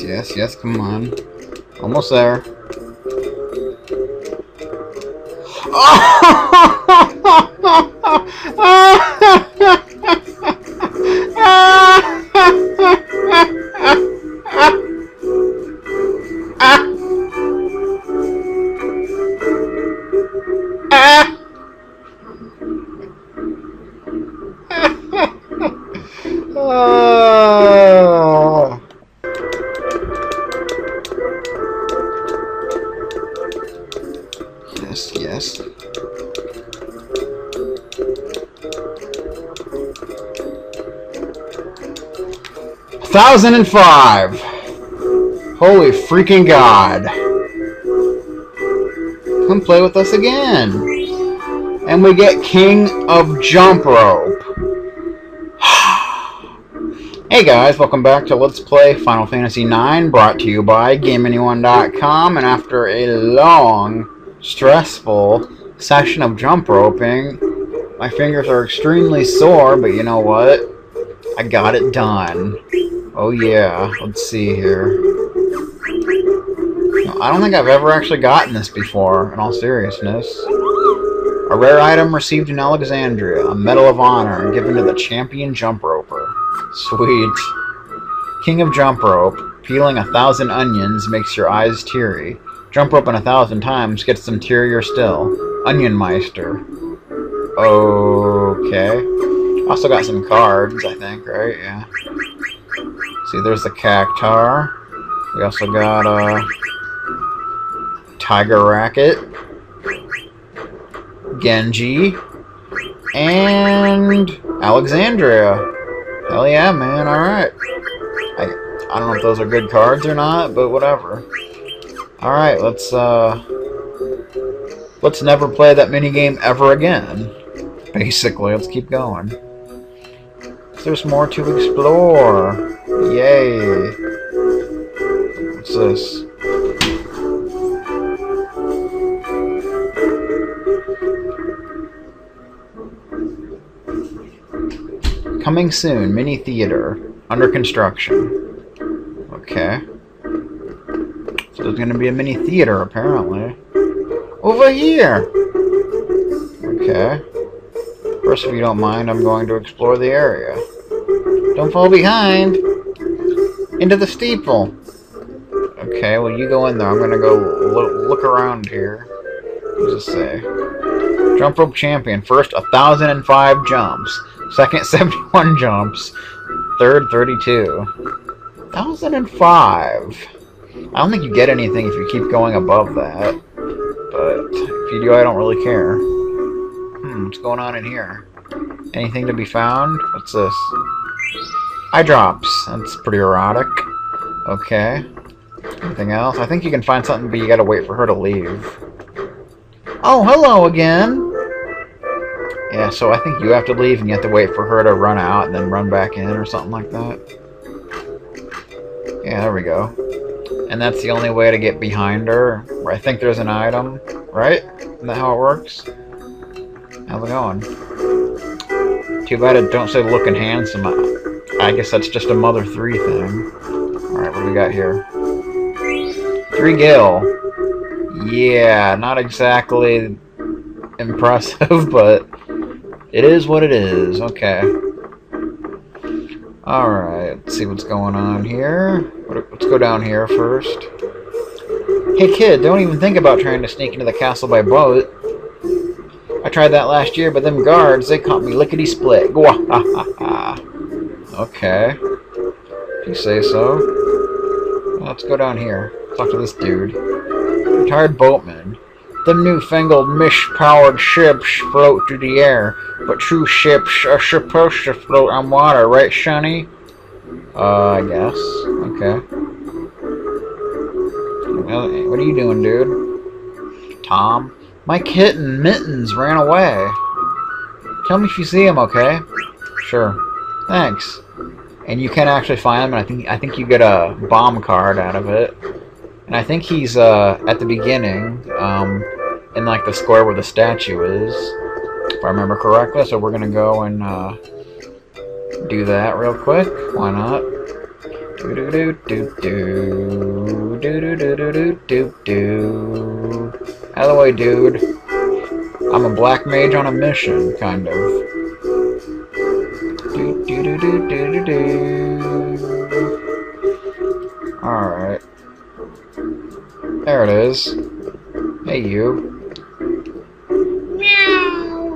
Yes, yes, yes, come on. Almost there. Yes, yes. $1,005. Holy freaking God. Come play with us again. And we get King of Jump Rope. Hey guys, welcome back to Let's Play Final Fantasy IX, brought to you by GameAnyone.com, and after a long, stressful session of jump roping, my fingers are extremely sore, but you know what? I got it done. Oh yeah, let's see here. I don't think I've ever actually gotten this before, in all seriousness. A rare item received in Alexandria, a Medal of Honor given to the champion jump roper. Sweet. King of Jump Rope. Peeling 1,000 onions makes your eyes teary. Jump roping 1,000 times gets them tearier still. Onion Meister. Okay. Also got some cards, I think, right? Yeah. See, there's the Cactar. We also got Tiger Racket. Genji. And Alexandria. Hell yeah, man, alright. I don't know if those are good cards or not, but whatever. Alright, let's never play that minigame ever again. Basically, let's keep going. There's more to explore. Yay. What's this? Coming soon, mini theater. Under construction. Okay. So there's gonna be a mini theater, apparently. Over here! Okay. First, if you don't mind, I'm going to explore the area. Don't fall behind! Into the steeple! Okay, well you go in there. I'm gonna go look around here. What does it say? Jump rope champion. First, 1,005 jumps. Second, 71 jumps. Third, 32. 1,005. I don't think you get anything if you keep going above that. But if you do, I don't really care. What's going on in here? Anything to be found? What's this? Eye drops. That's pretty erotic. Okay. Anything else? I think you can find something, but you gotta wait for her to leave. Oh, hello again! Yeah, so I think you have to leave and you have to wait for her to run out and then run back in or something like that. Yeah, there we go. And that's the only way to get behind her. I think there's an item, right? Isn't that how it works? How's it going? Too bad it don't say looking handsome. I guess that's just a Mother 3 thing. Alright, what do we got here? 3 gil. Yeah, not exactly impressive, but it is what it is. Okay. Alright, let's see what's going on here. Let's go down here first. Hey kid, don't even think about trying to sneak into the castle by boat. I tried that last year, but them guards, they caught me lickety-split. Okay. If you say so. Let's go down here. Talk to this dude. Retired boatman. Them newfangled mish-powered ships float through the air, but true ships are supposed to float on water, right, Shunny? I guess. Okay. Well, what are you doing, dude? Tom? My kitten, Mittens, ran away. Tell me if you see him, okay? Sure. Thanks. And you can actually find him, and I think you get a bomb card out of it. And I think he's at the beginning, in like the square where the statue is, if I remember correctly. So we're gonna go and do that real quick. Why not? Out of the way, dude. I'm a black mage on a mission, kind of. Alright. There it is. Hey, you. Meow.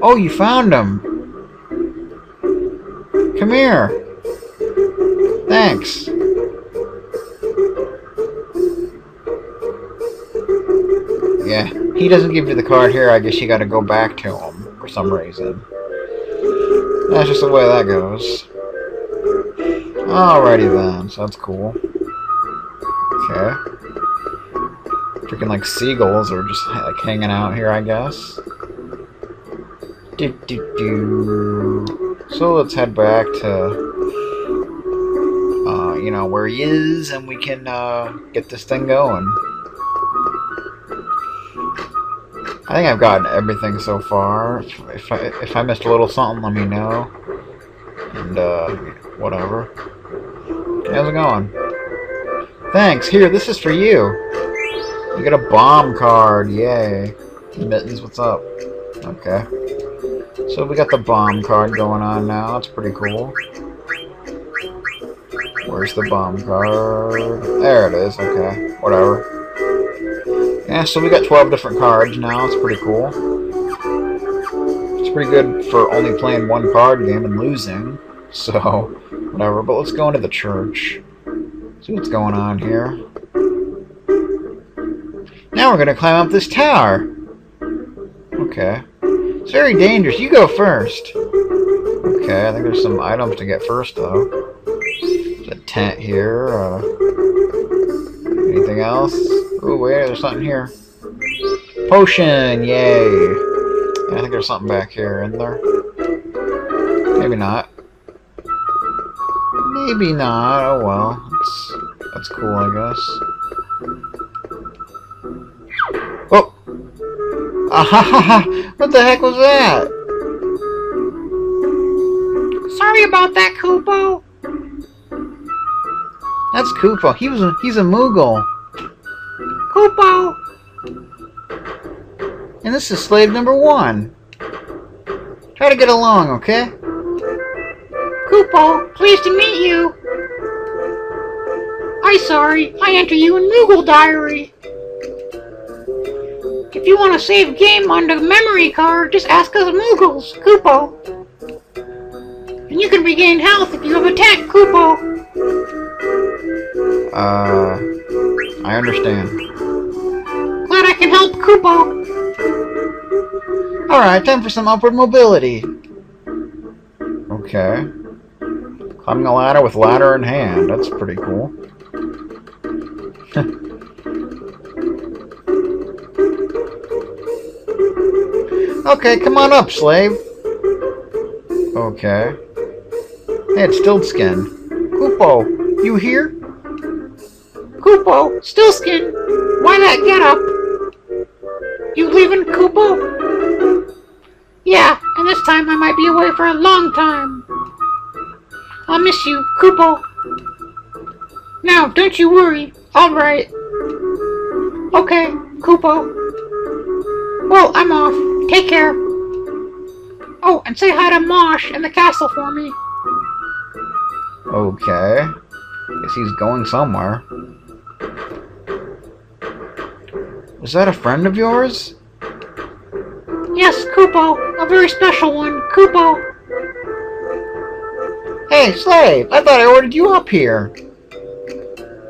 Oh, you found him. Come here. Thanks. Yeah, he doesn't give you the card here. I guess you gotta go back to him for some reason. That's just the way that goes. Alrighty then, so that's cool. Okay. Freaking like seagulls are just like hanging out here, I guess. So let's head back to you know, where he is, and we can get this thing going. I think I've gotten everything so far. If I missed a little something, let me know. And whatever. How's it going? Thanks. Here, this is for you. You get a bomb card. Yay. Mittens, what's up? Okay. So we got the bomb card going on now. That's pretty cool. Where's the bomb card? There it is. Okay. Whatever. Yeah, so we got 12 different cards now. It's pretty cool. It's pretty good for only playing one card game and losing. So, whatever. But let's go into the church. See what's going on here. Now we're going to climb up this tower. Okay. It's very dangerous. You go first. Okay, I think there's some items to get first, though. There's a tent here. Anything else? Oh, wait, there's something here. Potion! Yay! Yeah, I think there's something back here, isn't there? Maybe not. Maybe not. Oh, well. That's cool, I guess. Oh! Ah-ha-ha-ha! What the heck was that? Sorry about that, Koopo. That's Koopa. He's a Moogle. Koopo. And this is slave number 1. Try to get along, okay? Koopo, pleased to meet you. I enter you in Moogle Diary. If you want to save game on the memory card, just ask us Moogles, Koopo. And you can regain health if you have attacked Koopo. I understand. Glad I can help, Koopo. Alright, time for some upward mobility. Okay. Climbing a ladder with ladder in hand. That's pretty cool. Okay, come on up, slave. Okay. Hey, it's Stiltskin. Koopo, you here? Koopo, Stillskin, why that getup? You leaving, Koopo? Yeah, and this time I might be away for a long time. I'll miss you, Koopo. Now, don't you worry. Alright. Okay, Koopo. Well, I'm off. Take care. Oh, and say hi to Mosh in the castle for me. Okay. Guess he's going somewhere. Was that a friend of yours? Yes, Koopo. A very special one. Koopo. Hey, slave! I thought I ordered you up here.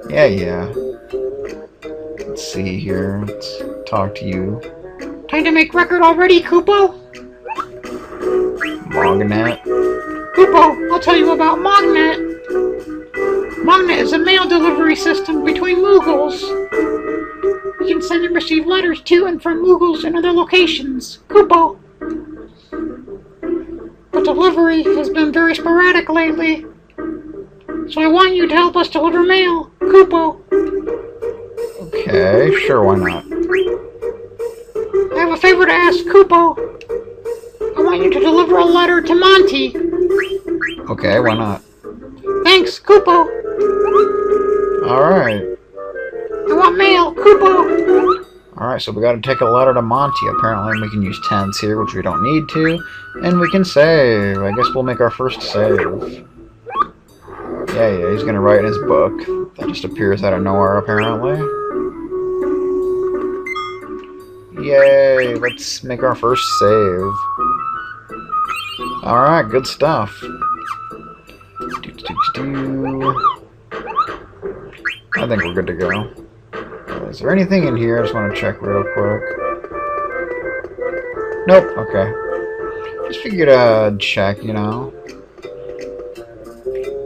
Yeah. Let's see here. Let's talk to you. Time to make record already, Koopo? Magnet. Koopo, I'll tell you about Magnet. Magnet is a mail delivery system between Moogles. You can send and receive letters to and from Moogles in other locations. Koopo. But delivery has been very sporadic lately. So I want you to help us deliver mail. Koopo. Okay, sure, why not? I have a favor to ask, Koopo. I want you to deliver a letter to Monty. Okay, why not? Thanks, Koopo. Alright. I want mail, Koopo. Alright, so we gotta take a letter to Monty. Apparently we can use tents here, which we don't need to. And we can save. I guess we'll make our first save. Yeah, he's gonna write in his book. That just appears out of nowhere, apparently. Yay, let's make our first save. Alright, good stuff. I think we're good to go. Is there anything in here? I just want to check real quick. Nope, okay. Just figured I'd check, you know.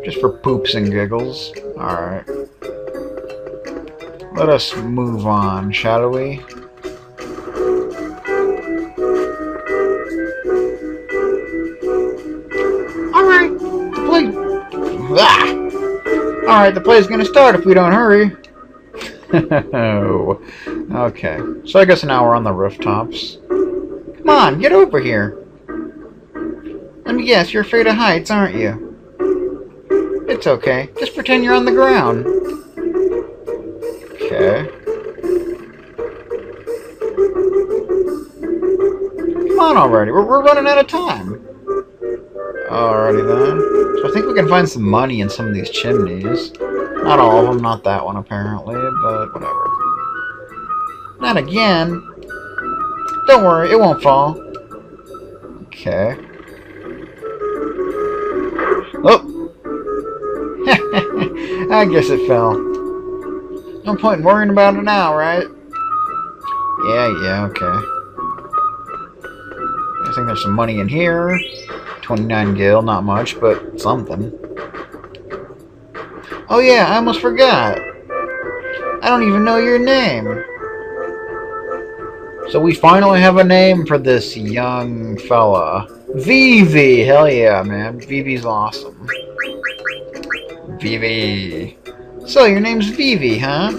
Just for poops and giggles. Alright. Let us move on, shall we? Alright, the play. Ah! Alright, the play's gonna start if we don't hurry. Okay, so I guess now we're on the rooftops. Come on, get over here. Let me guess, you're afraid of heights, aren't you? It's okay, just pretend you're on the ground. Okay. Come on already, we're running out of time. Alrighty then. So I think we can find some money in some of these chimneys. Not all of them, not that one apparently, but whatever. Not again. Don't worry, it won't fall. Okay. Oh! I guess it fell. No point in worrying about it now, right? Yeah, okay. I think there's some money in here. 29 gil, not much, but something. Oh yeah, I almost forgot. I don't even know your name. So we finally have a name for this young fella. Vivi! Hell yeah, man. Vivi's awesome. Vivi. So your name's Vivi, huh?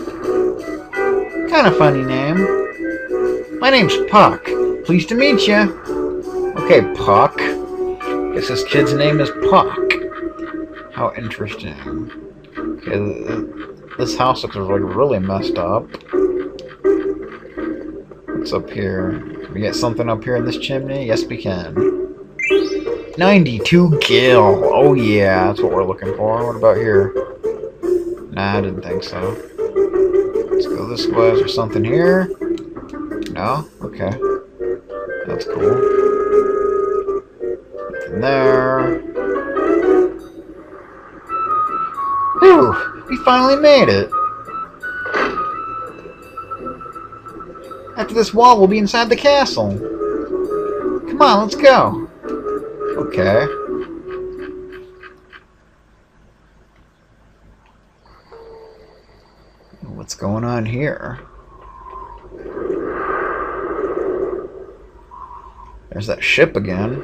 Kinda funny name. My name's Puck. Pleased to meet you. Okay, Puck. Guess this kid's name is Puck. How interesting. Okay, this house looks like really messed up. What's up here? Can we get something up here in this chimney? Yes, we can. 92 gil. Oh yeah, that's what we're looking for. What about here? Nah, I didn't think so. Let's go this way. Is there something here? No? Okay. That's cool. Nothing there. Whew! We finally made it! After this wall, we'll be inside the castle. Come on, let's go. Okay. What's going on here? There's that ship again.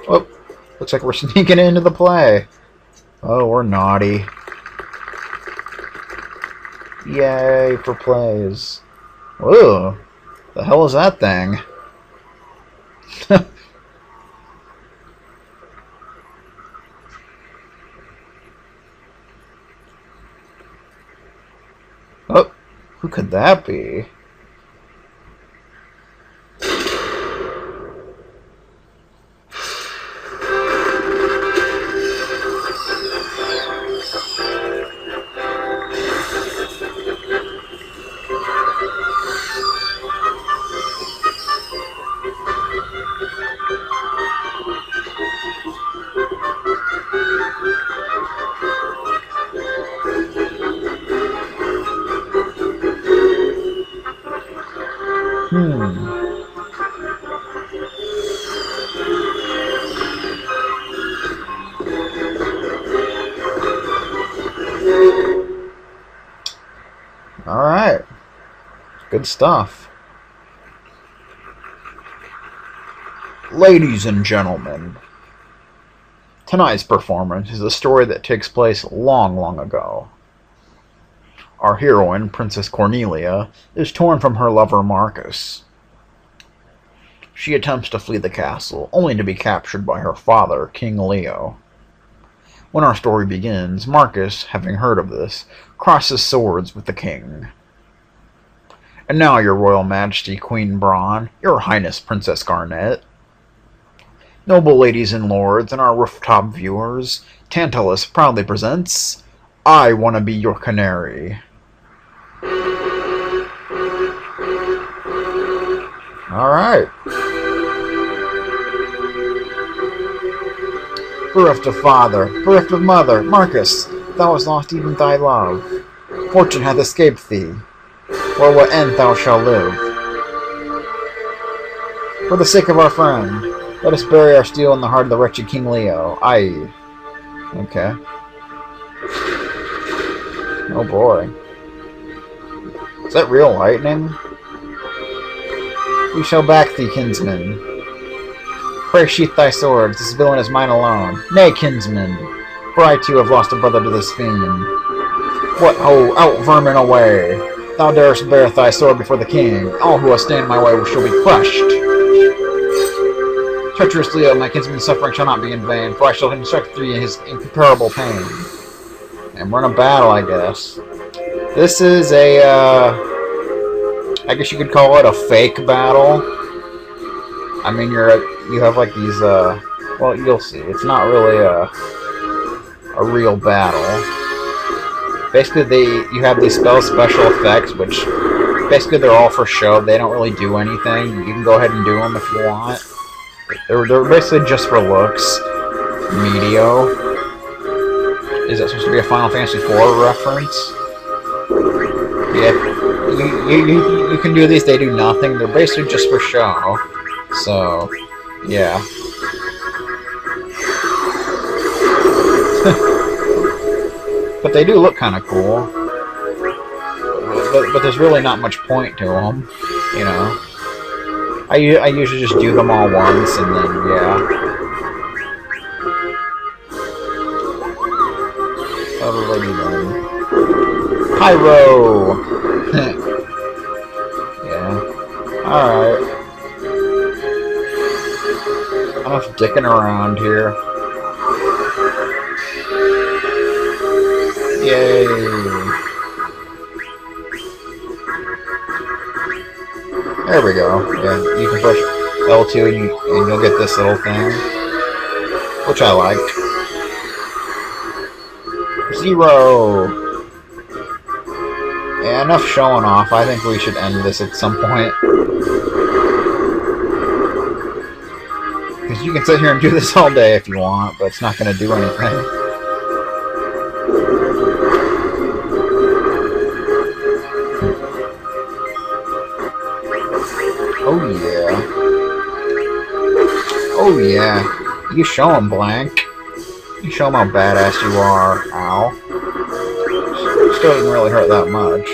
Oh, looks like we're sneaking into the play. Oh, we're naughty. Yay for plays. Whoa, the hell is that thing? Oh, who could that be? Alright. Good stuff. Ladies and gentlemen, tonight's performance is a story that takes place long, long ago. Our heroine, Princess Cornelia, is torn from her lover Marcus. She attempts to flee the castle, only to be captured by her father, King Leo. When our story begins, Marcus, having heard of this, crosses swords with the king. And now, your royal majesty, Queen Braun, your highness, Princess Garnet, noble ladies and lords, and our rooftop viewers, Tantalus proudly presents I Wanna Be Your Canary. Alright. Bereft of father, bereft of mother, Marcus, thou hast lost even thy love. Fortune hath escaped thee. For what end thou shalt live? For the sake of our friend, let us bury our steel in the heart of the wretched King Leo. Aye. Okay. Oh boy. Is that real lightning? We shall back thee, kinsman. Pray sheath thy swords, this villain is mine alone. Nay, kinsman, for I too have lost a brother to this fiend. What ho, out vermin away! Thou darest bear thy sword before the king. All who will stand in my way shall be crushed. Treacherous Leo, my kinsman's suffering shall not be in vain, for I shall instruct thee in his incomparable pain. And we're in a battle, I guess. This is a, I guess you could call it a fake battle. I mean, you have like these, well, you'll see. It's not really a real battle. Basically, you have these special effects, which basically they're all for show. They don't really do anything. You can go ahead and do them if you want. They're basically just for looks. Medio. Is that supposed to be a Final Fantasy IV reference? Yeah, you can do these. They do nothing. They're basically just for show. So, yeah. But they do look kind of cool. But there's really not much point to them, you know. I usually just do them all once, and then, yeah. Alrighty then. Pyro! Yeah. Alright. Enough dicking around here. Yay! There we go. Yeah, you can push L2 and you'll get this little thing, which I liked. 0. Yeah, enough showing off. I think we should end this at some point. Because you can sit here and do this all day if you want, but it's not going to do anything. Oh yeah. Oh yeah. You show him, Blank. You show him how badass you are. Ow. Still doesn't really hurt that much.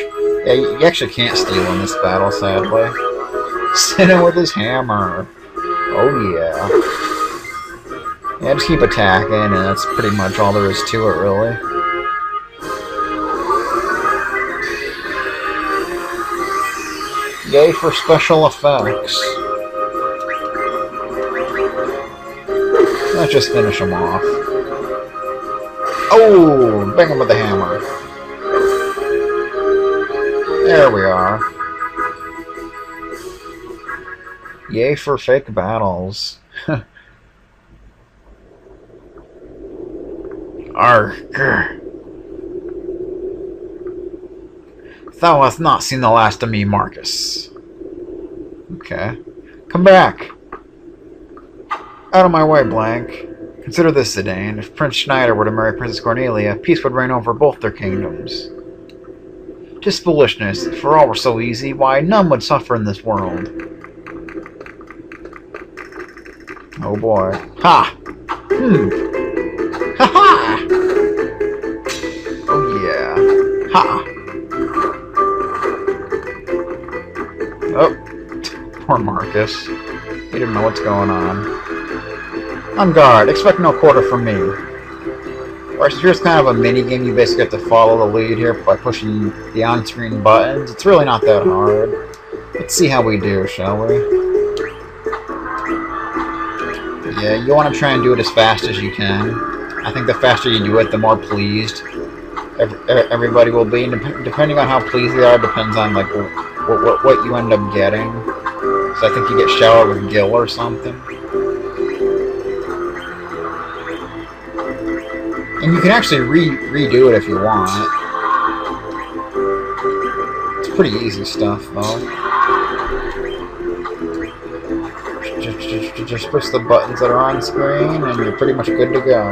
Yeah, you actually can't steal in this battle, sadly. Hit him with his hammer. Oh yeah. Yeah, just keep attacking, and that's pretty much all there is to it, really. Yay for special effects. Let's just finish him off. Oh! Bang him with the hammer. There we are. Yay for fake battles. Arg. Thou hast not seen the last of me, Marcus. Okay. Come back. Out of my way, Blank. Consider this, Zidane. If Prince Schneider were to marry Princess Cornelia, peace would reign over both their kingdoms. 'Tis foolishness. If all were so easy, why, none would suffer in this world. Oh boy. Ha! Ha ha! Oh yeah. Ha! Oh. Poor Marcus. He didn't know what's going on. On guard. Expect no quarter from me. Alright, so here's kind of a mini-game. You basically have to follow the lead here by pushing the on-screen buttons. It's really not that hard. Let's see how we do, shall we? Yeah, you want to try and do it as fast as you can. I think the faster you do it, the more pleased everybody will be. And depending on how pleased they are, depends on like what you end up getting. So I think you get showered with Gil or something. And you can actually redo it if you want. It's pretty easy stuff, though. Just push the buttons that are on screen, and you're pretty much good to go.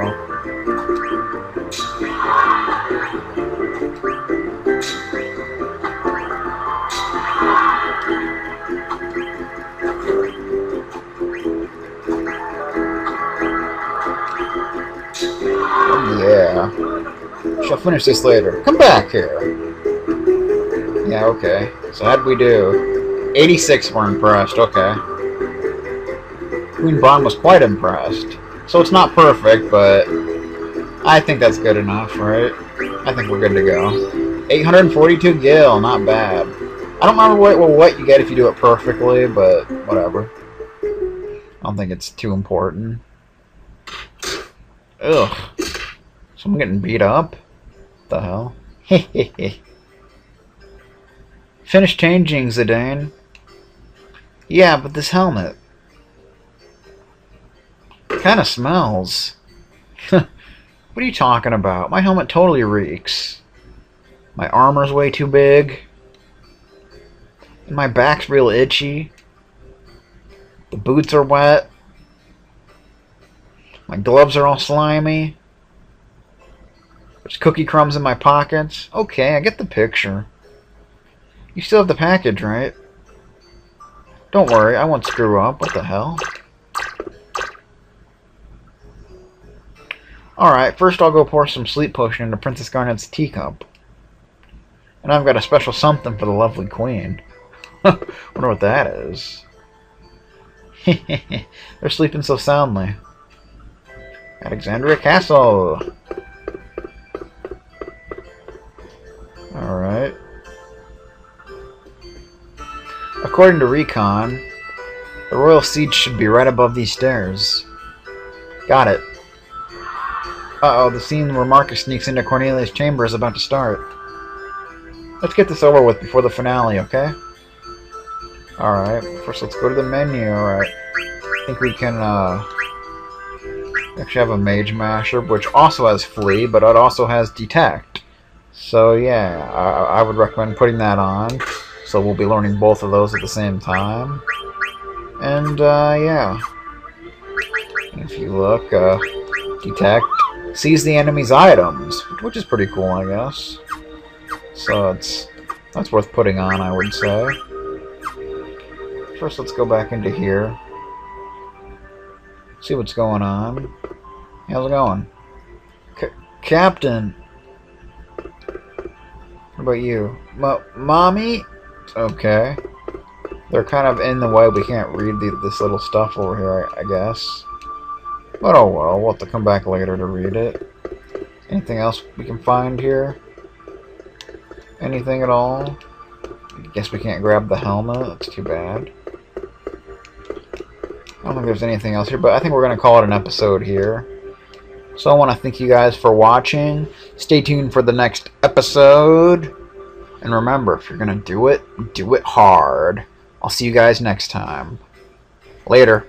Yeah. Shall finish this later. Come back here. Yeah, okay. So how'd we do? 86 were impressed, okay. Queen Bond was quite impressed. So it's not perfect, but I think that's good enough, right? I think we're good to go. 842 gil, not bad. I don't remember what you get if you do it perfectly, but whatever. I don't think it's too important. Ugh. So I'm getting beat up? What the hell? Hehehe. Finish changing, Zidane. Yeah, but this helmet kind of smells. What are you talking about? My helmet totally reeks. My armor's way too big. And my back's real itchy. The boots are wet. My gloves are all slimy. There's cookie crumbs in my pockets. Okay, I get the picture. You still have the package, right? Don't worry, I won't screw up. What the hell? Alright, first I'll go pour some sleep potion into Princess Garnet's teacup. And I've got a special something for the lovely queen. Wonder what that is. They're sleeping so soundly. Alexandria Castle. Alright. According to Recon, the royal siege should be right above these stairs. Got it. Uh-oh, the scene where Marcus sneaks into Cornelia's chamber is about to start. Let's get this over with before the finale, okay? Alright, first let's go to the menu, alright. I think we can, actually have a Mage Masher, which also has Flee, but it also has Detect. So, yeah, I would recommend putting that on. So we'll be learning both of those at the same time. And, yeah. If you look, Detect sees the enemy's items, which is pretty cool, I guess. So that's worth putting on, I would say. First, let's go back into here. See what's going on. How's it going? Captain! What about you? Mommy? Okay. They're kind of in the way. We can't read this little stuff over here, I guess. But oh well, we'll have to come back later to read it. Anything else we can find here? Anything at all? I guess we can't grab the helmet. That's too bad. I don't think there's anything else here, but I think we're going to call it an episode here. So I want to thank you guys for watching. Stay tuned for the next episode. And remember, if you're going to do it hard. I'll see you guys next time. Later.